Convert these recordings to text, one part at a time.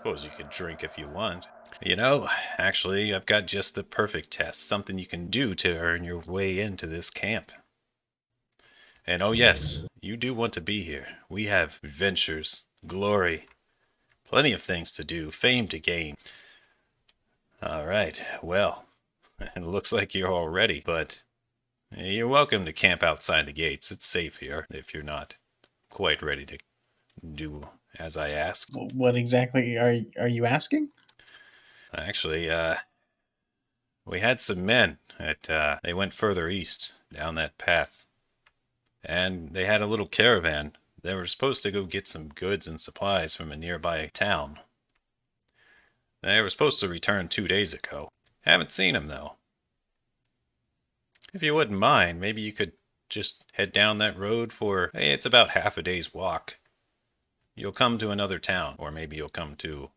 Suppose you could drink if you want. You know, actually, I've got just the perfect test, something you can do to earn your way into this camp. And oh yes, you do want to be here. We have adventures, glory, plenty of things to do, fame to gain. All right, well, it looks like you're all ready, but you're welcome to camp outside the gates. It's safe here if you're not quite ready to do as I ask. What exactly are you asking? Actually, we had some men that they went further east down that path, and they had a little caravan. They were supposed to go get some goods and supplies from a nearby town. They were supposed to return 2 days ago. Haven't seen them though. If you wouldn't mind, maybe you could just head down that road for, hey, it's about half a day's walk. You'll come to another town, or maybe you'll come to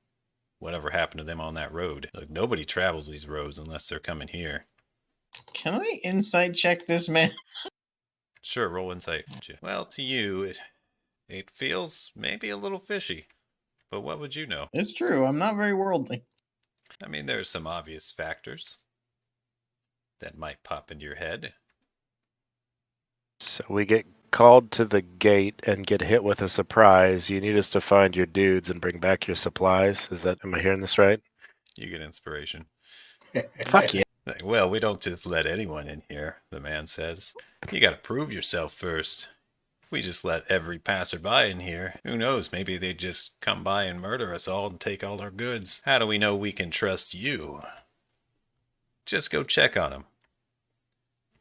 whatever happened to them on that road. Like, nobody travels these roads unless they're coming here. Can I insight check this man? Sure, roll insight. Well, to you, it feels maybe a little fishy. But what would you know? It's true. I'm not very worldly. I mean, there's some obvious factors that might pop into your head. So we get called to the gate and get hit with a surprise. You need us to find your dudes and bring back your supplies. Am I hearing this right? You get inspiration. Fuck yeah. Well, we don't just let anyone in here, the man says. You gotta prove yourself first. If we just let every passerby in here, who knows, maybe they'd just come by and murder us all and take all our goods. How do we know we can trust you? Just go check on them.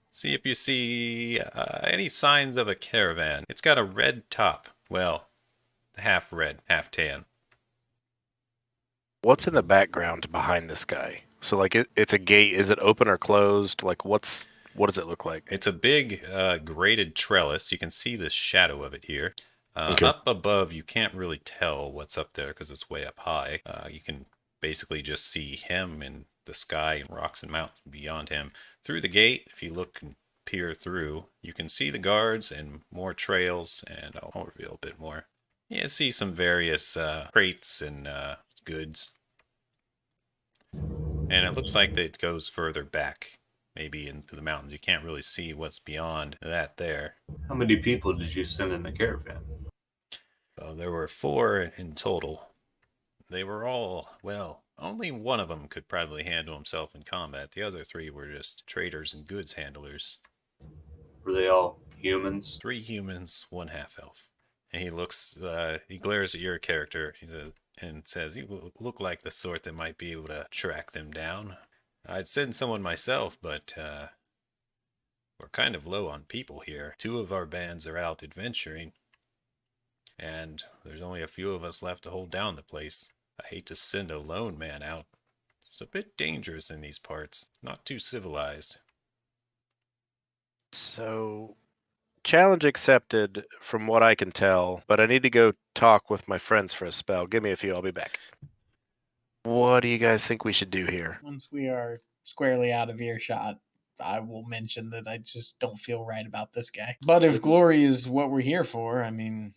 See if you see any signs of a caravan. It's got a red top. Well, half red, half tan. What's in the background behind this guy? So, like, it's a gate. Is it open or closed? Like, what does it look like? It's a big grated trellis. You can see the shadow of it here. Okay. Up above, you can't really tell what's up there because it's way up high. You can basically just see him in the sky and rocks and mountains beyond him. Through the gate, if you look and peer through, you can see the guards and more trails, and I'll reveal a bit more. You see some various crates and goods. And it looks like it goes further back, maybe into the mountains. You can't really see what's beyond that there. How many people did you send in the caravan? There were 4 in total. They were all, well, only one of them could probably handle himself in combat. The other 3 were just traders and goods handlers. Were they all humans? 3 humans, 1 half-elf. And he looks, he glares at your character and says, you look like the sort that might be able to track them down. I'd send someone myself, but we're kind of low on people here. 2 of our bands are out adventuring, and there's only a few of us left to hold down the place. I hate to send a lone man out. It's a bit dangerous in these parts. Not too civilized. So, challenge accepted from what I can tell, but I need to go talk with my friends for a spell. Give me a few, I'll be back. What do you guys think we should do here? Once we are squarely out of earshot, I will mention that I just don't feel right about this guy. But if glory is what we're here for, I mean,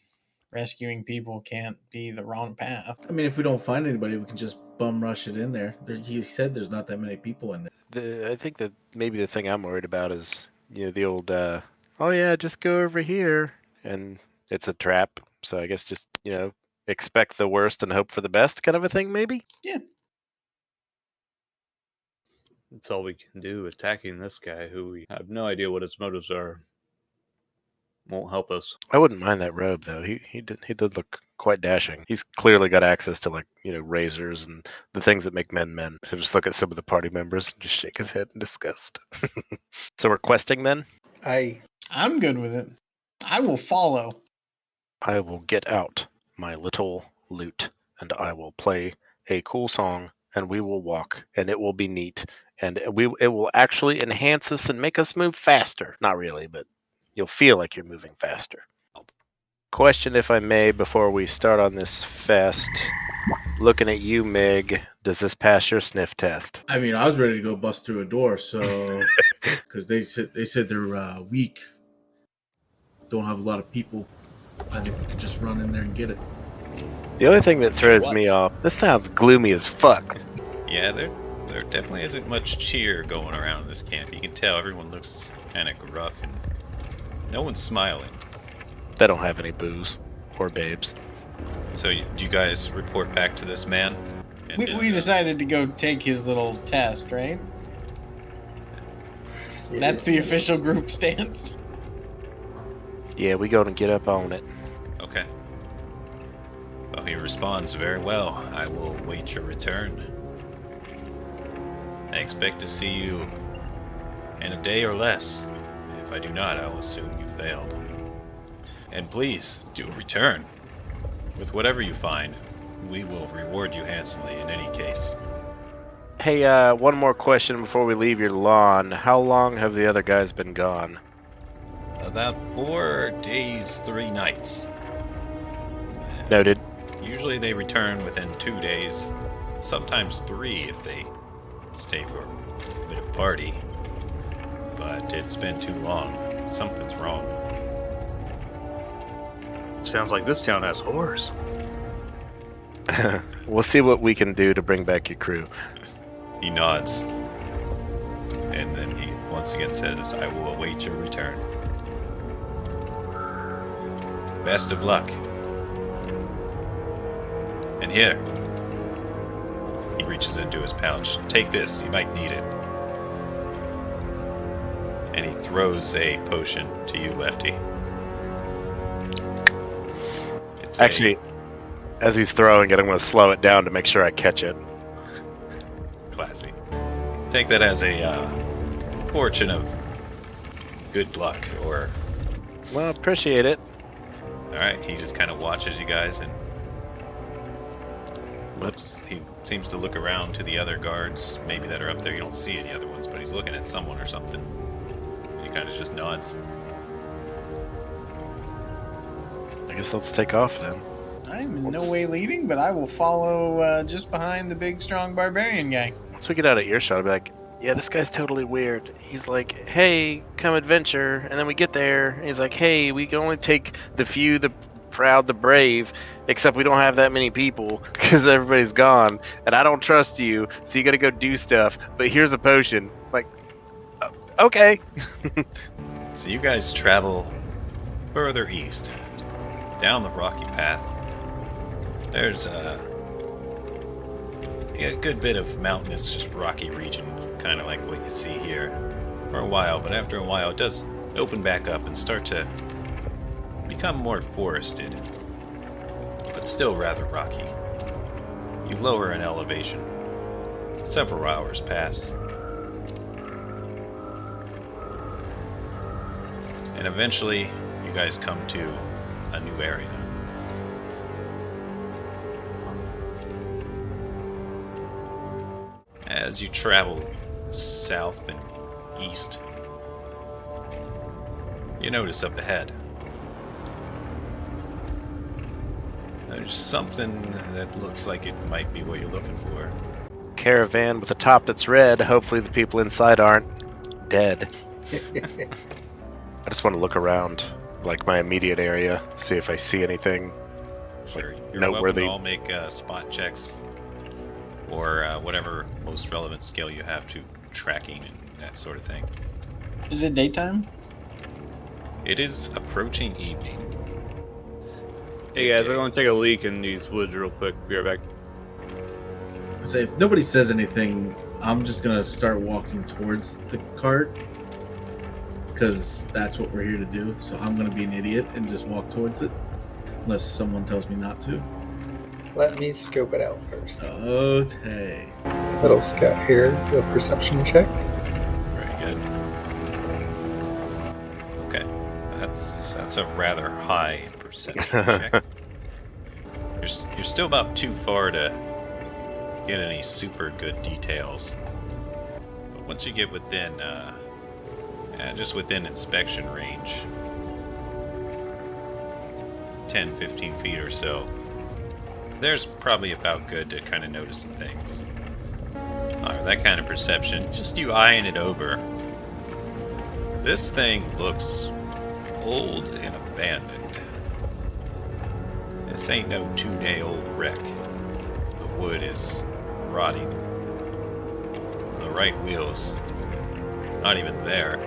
rescuing people can't be the wrong path. I mean, if we don't find anybody, we can just bum rush it in there. He said there's not that many people in there. I think that maybe the thing I'm worried about is, the old, oh yeah, just go over here, and it's a trap. So I guess just, expect the worst and hope for the best kind of a thing, maybe? Yeah. That's all we can do. Attacking this guy who we have no idea what his motives are won't help us. I wouldn't mind that robe though. He did look quite dashing. He's clearly got access to razors and the things that make men men. He'll just look at some of the party members and just shake his head in disgust. So we're questing then? I'm good with it. I will follow. I will get out my little lute and I will play a cool song and we will walk and it will be neat and it will actually enhance us and make us move faster. Not really, but you'll feel like you're moving faster. Question, if I may, before we start on this fest. Looking at you, Mig, does this pass your sniff test? I mean, I was ready to go bust through a door, so because they said they're weak, don't have a lot of people. I think we could just run in there and get it. The only thing that throws me What? off, this sounds gloomy as fuck. Yeah, there definitely isn't much cheer going around in this camp. You can tell everyone looks kind of gruff and no one's smiling. They don't have any booze or babes. So do you guys report back to this man? And, We decided to go take his little test, right? That's the official group stance. Yeah, we gonna get up on it. Okay. Well, he responds very well. I will wait your return. I expect to see you in a day or less. If I do not, I will assume you failed. And please, do return. With whatever you find, we will reward you handsomely in any case. Hey, one more question before we leave your lawn. How long have the other guys been gone? About 4 days, 3 nights. Noted. Usually they return within 2 days, sometimes 3 if they stay for a bit of party. But it's been too long. Something's wrong. Sounds like this town has whores. We'll see what we can do to bring back your crew. He nods. And then he once again says, I will await your return. Best of luck. And here. He reaches into his pouch. Take this, you might need it. And he throws a potion to you, Lefty. It's Actually, as he's throwing it, I'm going to slow it down to make sure I catch it. classy. Take that as a fortune of good luck, or... Well, appreciate it. Alright, he just kind of watches you guys and looks. He seems to look around to the other guards, maybe that are up there. You don't see any other ones, but he's looking at someone or something. He kind of just nods. I guess let's take off then. I'm in no way leading, but I will follow just behind the big, strong barbarian guy. Once we get out of earshot, I'll be like, yeah, this guy's totally weird. He's like, hey, come adventure. And then we get there, and he's like, hey, we can only take the few, the proud, the brave, except we don't have that many people because everybody's gone. And I don't trust you, so you gotta go do stuff. But here's a potion. Like, okay. So you guys travel further east, down the rocky path. There's a good bit of mountainous, just rocky region, kind of like what you see here for a while, but after a while it does open back up and start to become more forested, but still rather rocky. You lower in elevation. Several hours pass. And eventually you guys come to a new area. As you travel south and east, you notice up ahead there's something that looks like it might be what you're looking for. Caravan with a top that's red. Hopefully the people inside aren't dead. I just want to look around, like my immediate area, see if I see anything. Sure, you're noteworthy. welcome to all make spot checks or whatever most relevant skill you have to tracking and that sort of thing. Is it daytime? It is approaching evening. Hey guys, I'm going to take a leak in these woods real quick. Be right back. Say if nobody says anything, I'm just gonna start walking towards the cart because that's what we're here to do. So I'm gonna be an idiot and just walk towards it, unless someone tells me not to. Let me scope it out first. Okay. Little scout here, do a perception check. Very good. Okay, that's a rather high perception check. You're still about too far to get any super good details, but once you get within just within inspection range, 10-15 feet or so, there's probably about good to kind of notice some things. That kind of perception, just you eyeing it over. This thing looks old and abandoned. This ain't no 2-day-old wreck. The wood is rotting. The right wheel's not even there.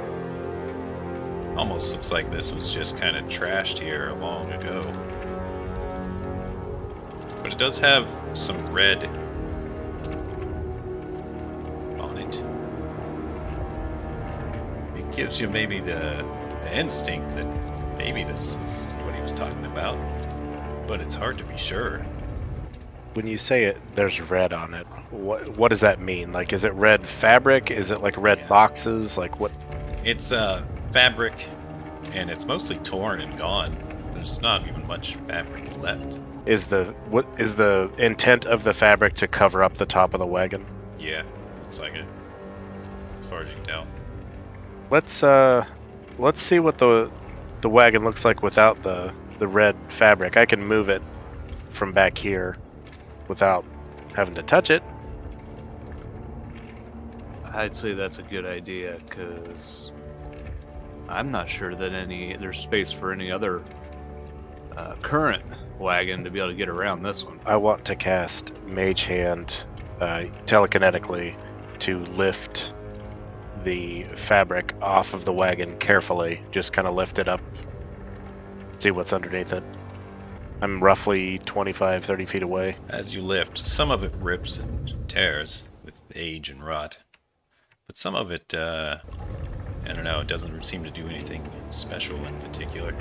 Almost looks like this was just kind of trashed here long ago. But it does have some red on it. It gives you maybe the instinct that maybe this is what he was talking about. But it's hard to be sure. When you say it, there's red on it. What does that mean? Like, is it red fabric? Is it like red Yeah. boxes? Like what? It's fabric, and it's mostly torn and gone. There's not even much fabric left. Is the intent of the fabric to cover up the top of the wagon? Yeah, looks like it. As far as you can tell. Let's see what the wagon looks like without the red fabric. I can move it from back here without having to touch it. I'd say that's a good idea, because I'm not sure that there's space for any other current wagon to be able to get around this one. I want to cast Mage Hand telekinetically to lift the fabric off of the wagon carefully. Just kind of lift it up, see what's underneath it. I'm roughly 25-30 feet away. As you lift, some of it rips and tears with age and rot. But some of it, I don't know, it doesn't seem to do anything special in particular.